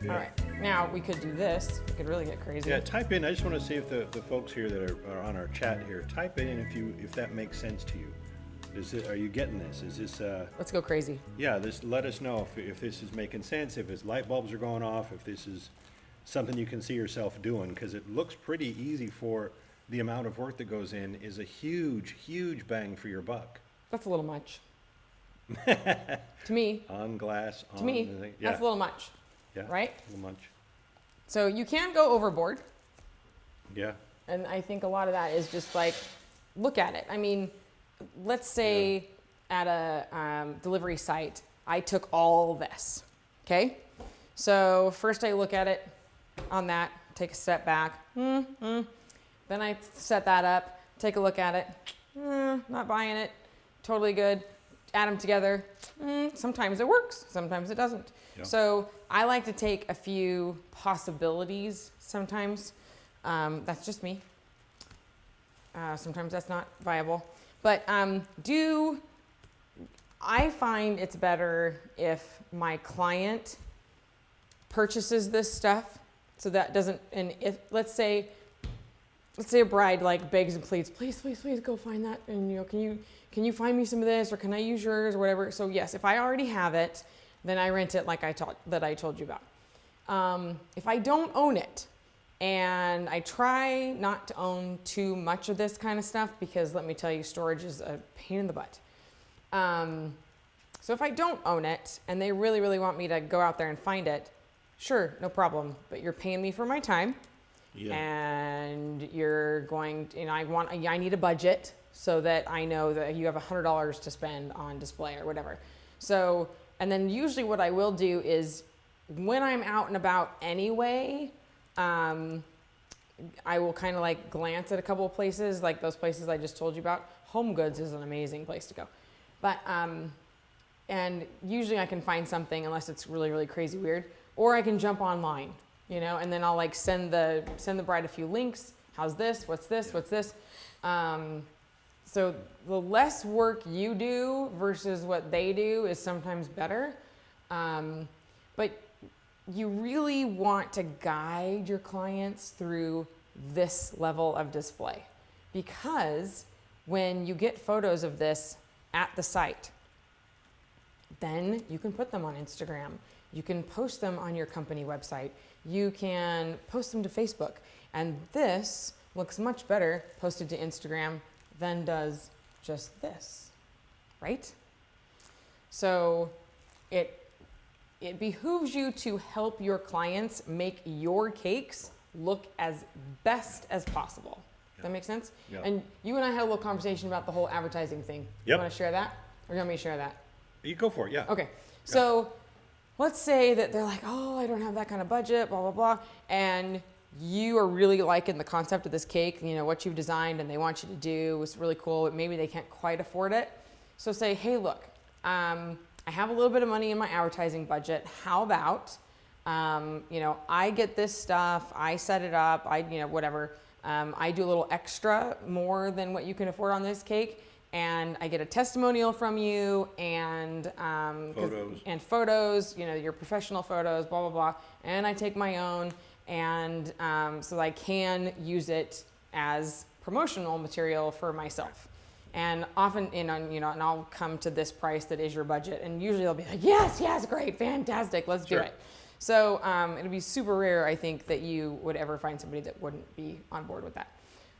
Yeah. All right, now we could do this. We could really get crazy. Yeah, type in. I just want to see if the folks here that are on our chat here, type in if that makes sense to you. Are you getting this? Is this? Let's go crazy. Yeah, let us know if this is making sense. If his light bulbs are going off. If this is something you can see yourself doing, because it looks pretty easy for the amount of work that goes in. Is a huge, huge bang for your buck. That's a little much. To me. On glass. To me, yeah. that's a little much. Yeah. Right? A little much. So you can go overboard. Yeah. And I think a lot of that is just like, look at it. I mean, let's say at a delivery site, I took all this, okay? So first I look at it on that, take a step back. Then I set that up, take a look at it. Not buying it. Totally good. Add them together. Sometimes it works, sometimes it doesn't. Yeah. So I like to take a few possibilities sometimes. That's just me. Sometimes that's not viable. But I find it's better if my client purchases this stuff, so that doesn't, and if, let's say a bride like begs and pleads, please go find that, and can you find me some of this, or can I use yours, or whatever. So yes, if I already have it, then I rent it like I told you about. If I don't own it, and I try not to own too much of this kind of stuff, because let me tell you, storage is a pain in the butt. So if I don't own it and they really, really want me to go out there and find it, sure, no problem. But you're paying me for my time. Yeah. And you're going to, I need a budget so that I know that you have $100 to spend on display or whatever. So, and then usually what I will do is when I'm out and about anyway, I will kind of like glance at a couple of places, like those places I just told you about. Home Goods is an amazing place to go. But, and usually I can find something unless it's really, really crazy weird, or I can jump online, and then I'll like send the bride a few links. How's this? What's this? What's this? So the less work you do versus what they do is sometimes better. But you really want to guide your clients through this level of display, because when you get photos of this at the site, then you can put them on Instagram. You can post them on your company website. You can post them to Facebook. And this looks much better posted to Instagram than does just this, right? So it behooves you to help your clients make your cakes look as best as possible. Does that make sense? Yeah. And you and I had a little conversation about the whole advertising thing. Yep. You want to share that? Or do you want me to share that? You go for it, yeah. Okay. So let's say that they're like, oh, I don't have that kind of budget, blah, blah, blah. And you are really liking the concept of this cake, what you've designed and they want you to do is really cool, but maybe they can't quite afford it. So say, hey, look, I have a little bit of money in my advertising budget. How about, I get this stuff, I set it up, whatever. I do a little extra more than what you can afford on this cake. And I get a testimonial from you and photos, your professional photos, blah, blah, blah. And I take my own, and so I can use it as promotional material for myself. And often, and I'll come to this price that is your budget. And usually they'll be like, yes, great, fantastic, let's do it. So it'll be super rare, I think, that you would ever find somebody that wouldn't be on board with that.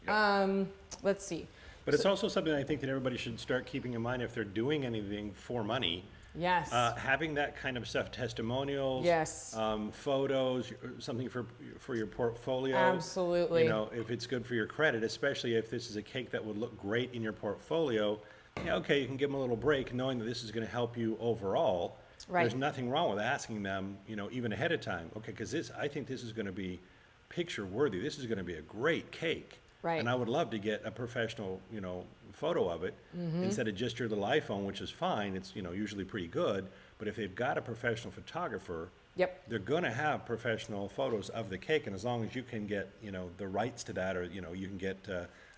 Yep. Let's see. But it's also something I think that everybody should start keeping in mind if they're doing anything for money. Yes. Having that kind of stuff, testimonials, yes. Photos, something for your portfolio. Absolutely. If it's good for your credit, especially if this is a cake that would look great in your portfolio, okay, you can give them a little break knowing that this is going to help you overall. Right. There's nothing wrong with asking them, even ahead of time. Okay, because I think this is going to be picture worthy. This is going to be a great cake. Right. And I would love to get a professional, photo of it instead of just your little iPhone, which is fine. It's, usually pretty good. But if they've got a professional photographer, they're going to have professional photos of the cake. And as long as you can get, the rights to that, or, you can get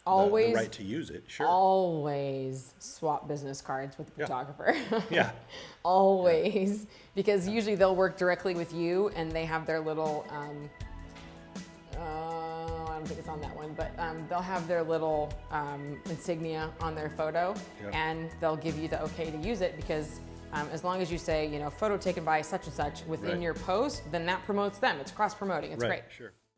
Always, the right to use it. Sure. always swap business cards with the photographer. Yeah. Always. Because usually they'll work directly with you and they have their little, I don't think it's on that one, but they'll have their little insignia on their photo and they'll give you the okay to use it because as long as you say, photo taken by such and such within your post, then that promotes them. It's cross-promoting. It's great. Sure.